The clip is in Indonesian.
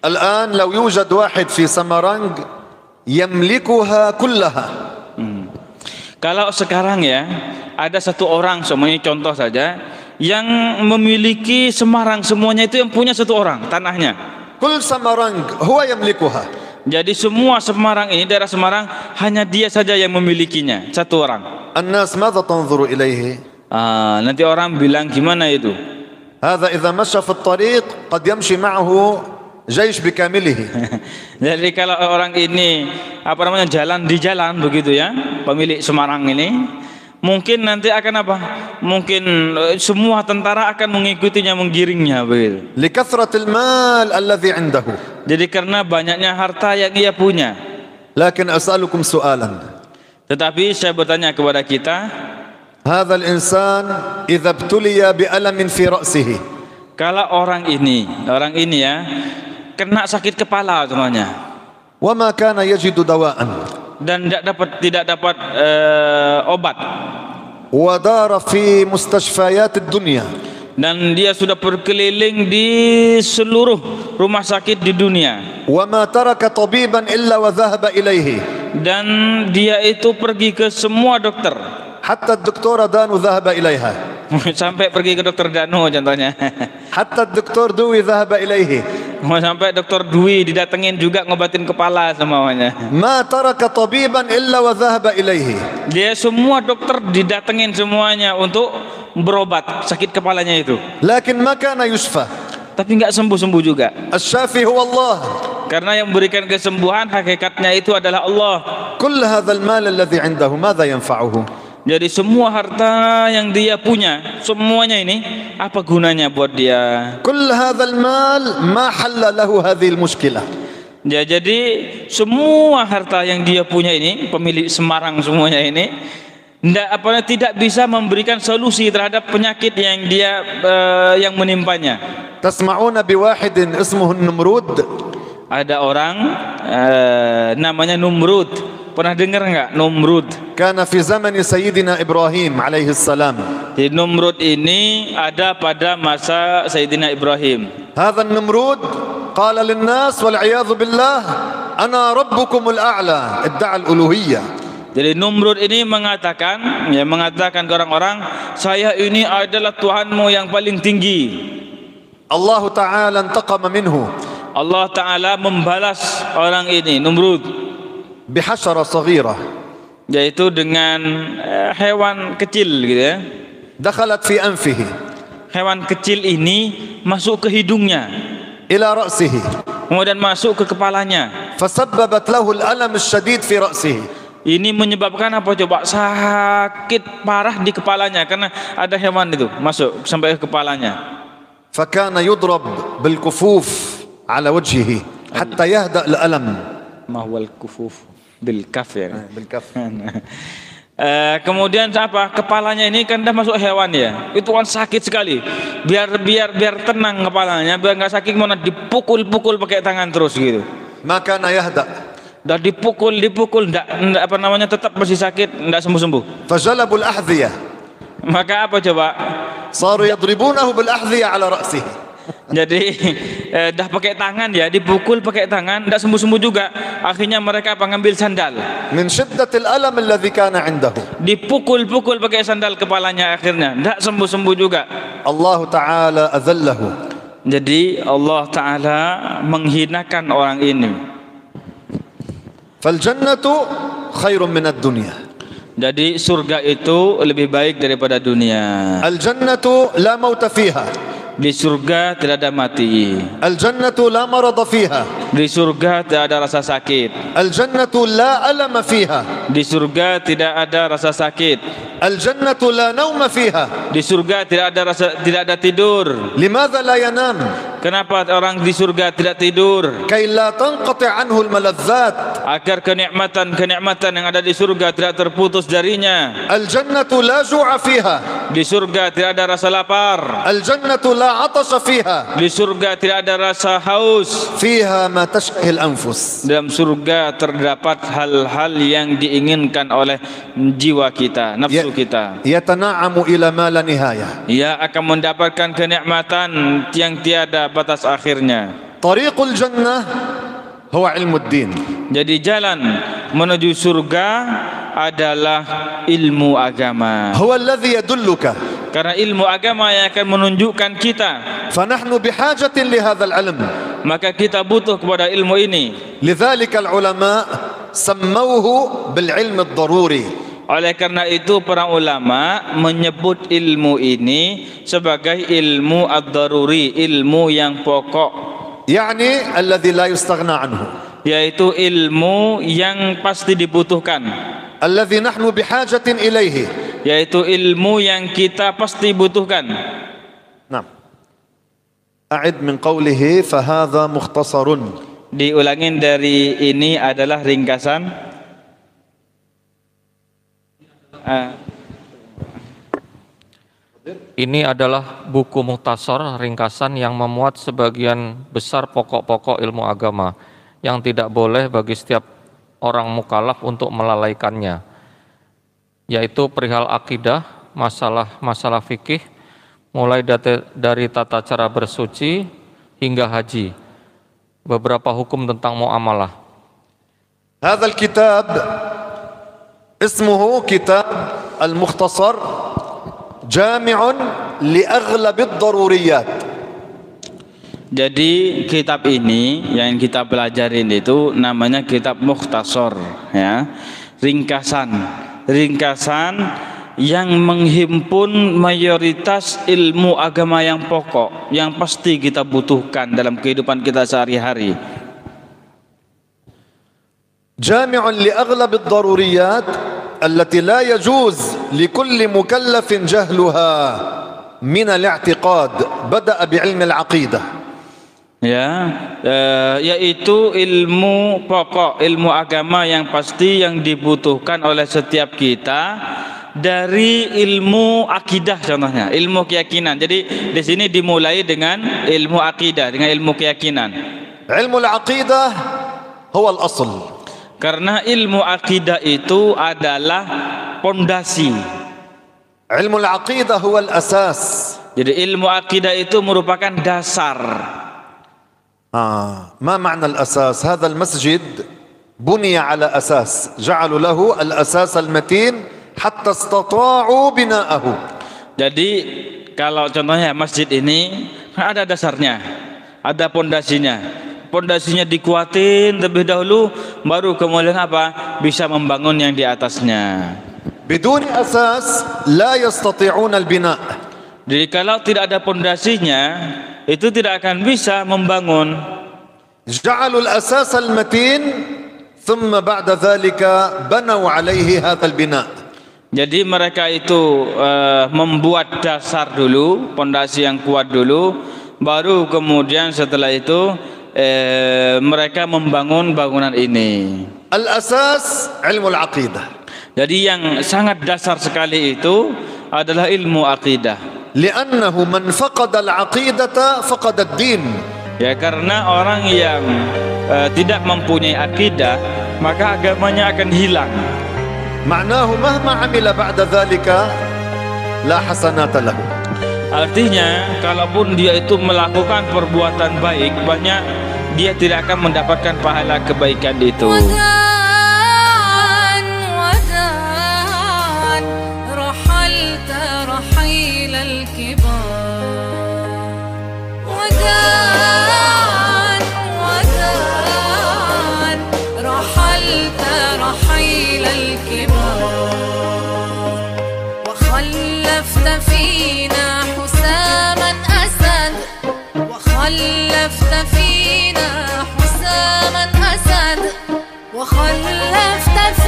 الآن لو يوجد واحد في سمرنج يملكها كلها. Kalau sekarang ya, ada satu orang, semuanya contoh saja, yang memiliki Semarang semuanya itu yang punya satu orang tanahnya. كل سمرنج هو يملكها. Jadi semua Semarang ini, daerah Semarang, hanya dia saja yang memilikinya, satu orang. الناس ماذا تنظر إليه؟ Nanti orang bilang gimana itu? هذا إذا مشى في الطريق قد يمشي معه جيش بكامله. Jadi kalau orang ini jalan di jalan begitu ya, pemilik Semarang ini, mungkin nanti akan apa? Mungkin semua tentara akan mengikutinya, menggiringnya begitu. لكثرة المال الذي عنده. Jadi karena banyaknya harta yang ia punya. لكن أسألكم سؤالا. Tetapi saya bertanya kepada kita, هذا الإنسان إذا ابتلي بألم في رأسه. Kalau orang ini ya kena sakit kepala semuanya, وما كان يجد دواء, dan tidak dapat obat, ودار في مستشفيات الدنيا, dan dia sudah berkeliling di seluruh rumah sakit di dunia, وما ترك طبيبا إلا وذهب إليه, dan dia itu pergi ke semua dokter, حتى الدكتور دانو ذهب إليها, sampai pergi ke dokter Danu contohnya. حتى الدكتور دوي ذهب إليه, Mau sampai dokter Dwi didatengin juga ngobatin kepala semuanya. ما ترك طبيبا إلا وذهب إليه. Dia semua dokter didatengin semuanya untuk berobat sakit kepalanya itu. لكن ما كان يشفى. Tapi nggak sembuh-sembuh juga. الشافي هو الله. Karena yang memberikan kesembuhan hakikatnya itu adalah Allah. كل هذا المال الذي عنده ماذا ينفعه؟ Jadi semua harta yang dia punya, semuanya ini apa gunanya buat dia? كل هذا المال ما حل له هذه المشكلة. Ya, jadi semua harta yang dia punya ini, pemilik Semarang semuanya ini, tidak bisa memberikan solusi terhadap penyakit yang yang menimpanya. تسمعون بواحد اسمه النمرود؟ Ada orang namanya Numrud. Pernah dengar enggak Numrud? كان في زمن سيدنا إبراهيم عليه السلام. Di Numrud ini ada pada masa Sayyidina Ibrahim. هذا النمرود قال للناس والعياذ بالله أنا ربكم الأعلى، ادعى الألوهية. Jadi Numrud ini mengatakan ke orang-orang, saya ini adalah Tuhanmu yang paling tinggi. الله تعالى انتقم منه. Allah Ta'ala membalas orang ini, Numrud, بحشرة صغيرة, yaitu dengan hewan kecil gitu ya. دخلت في أنفه. Hewan kecil ini masuk ke hidungnya, إلى رأسه. kemudian masuk ke kepalanya. فسببت له الألم الشديد في رأسه. Ini menyebabkan apa coba? Sakit parah di kepalanya karena ada hewan itu masuk sampai ke kepalanya. فكان يضرب بالكفوف على وجهه حتى يهدأ الألم. ما هو الكفوف بالكف ya. بالكف. Kemudian apa? Kepalanya ini kan dah masuk hewan ya. Itu kan sakit sekali. Biar tenang kepalanya, biar nggak sakit, mana dipukul pakai tangan terus gitu. ما كان يهدأ. Dah dipukul enggak tetap masih sakit, enggak sembuh-sembuh. فجلبوا الأحذية. Maka apa coba? صاروا يضربونه بالأحذية على رأسه. Jadi dah pakai tangan ya, dipukul pakai tangan, enggak sembuh-sembuh juga. Akhirnya mereka ngambil sandal. من شدة الألم الذي كان عنده. Dipukul pakai sandal kepalanya, akhirnya enggak sembuh-sembuh juga. الله تعالى أذله. Jadi Allah Ta'ala menghinakan orang ini. فالجنة خير من الدنيا. Jadi surga itu lebih baik daripada dunia. الجنة لا موت فيها. Di surga tidak ada mati. الجنة لا مرض فيها. Di surga tidak ada rasa sakit. الجنة لا ألم فيها. Di surga tidak ada rasa sakit. الجنة لا نوم فيها. Di surga tidak ada tidur. لماذا لا ينام؟ Kenapa orang di surga tidak tidur? كي لا تنقطع عنه الملذات. Agar kenikmatan yang ada di surga tidak terputus darinya. الجنة لا جوع فيها. Di surga tidak ada rasa lapar. الجنة لا عطش فيها. Di surga tidak ada rasa haus. فيها ما تشتهي الأنفس. Dalam surga terdapat hal-hal yang diinginkan oleh jiwa kita, nafsu kita. يتنعم إلى ما لا نهاية. Ia akan mendapatkan kenikmatan yang tiada batas akhirnya. Tariqul jannah huwa ilmuddin. Jadi jalan menuju surga adalah ilmu agama. Huwa alladhi yadulluka. Karena ilmu agama yang akan menunjukkan kita. Fanahnu bihajatin li hadzal ilm. Maka kita butuh kepada ilmu ini. Lidzalika al-ulama sammauhu bil ilm ad-daruri. Oleh karena itu para ulama menyebut ilmu ini sebagai ilmu ad-daruri, ilmu yang pokok. Yani alladhi la yustaghna anhu. Yaitu ilmu yang pasti dibutuhkan. Alladhi nahnu bihajatin ilaihi. Yaitu ilmu yang kita pasti butuhkan. Naam. A'id min qawlihi fahadha mukhtasarun. Diulangin dari ini adalah ringkasan. Ini adalah buku mukhtasar ringkasan yang memuat sebagian besar pokok-pokok ilmu agama yang tidak boleh bagi setiap orang mukallaf untuk melalaikannya, yaitu perihal akidah, masalah fikih, mulai dari tata cara bersuci hingga haji, beberapa hukum tentang muamalah. Hadzal kitab ismuhu kitab al-mukhtasar jami'un li aghlabid daruriyat. Jadi kitab ini yang kita pelajarin itu namanya kitab mukhtasar, ya. Ringkasan yang menghimpun mayoritas ilmu agama yang pokok yang pasti kita butuhkan dalam kehidupan kita sehari-hari. Jami'un li aghlabid daruriyat allati la yajuz li kulli mukallafin jahluha min al-i'tiqad bada'a bi ilmi al-aqidah. Yaitu ilmu pokok, ilmu agama yang pasti yang dibutuhkan oleh setiap kita dari ilmu akidah, contohnya ilmu keyakinan. Jadi di sini dimulai dengan ilmu akidah, dengan ilmu keyakinan. Ilmu al-aqidah huwa al-asl. Karena ilmu akidah itu adalah pondasi. Ilmu al-aqidah huwa al-asas. Jadi ilmu akidah itu merupakan dasar. ما معنى الأساس؟ هذا المسجد بني على أساس، جعلوا له الأساس المتين حتى استطاعوا بناءه. Jadi kalau contohnya masjid ini ada dasarnya, ada pondasinya. Pondasinya dikuatin terlebih dahulu, baru kemudian apa? Bisa membangun yang di atasnya. بدون أساس لا يستطيعون البناء. Jadi kalau tidak ada pondasinya, itu tidak akan bisa membangun. جعلوا الأساس المتين ثم بعد ذلك بنوا عليه هذا البناء. Jadi mereka itu membuat dasar dulu, pondasi yang kuat dulu, baru kemudian setelah itu mereka membangun bangunan ini. Al-asas ilmu al-aqidah. Jadi yang sangat dasar sekali itu adalah ilmu akidah. لأنه من فقد العقيدة فقد الدين. Ya, karena orang yang tidak mempunyai akidah, maka agamanya akan hilang. معناه مهما عمل بعد ذلك لا حسنات له. Artinya, kalaupun dia itu melakukan perbuatan baik banyak, dia tidak akan mendapatkan pahala kebaikan itu. وخلفت فينا حساما أسد وخلفت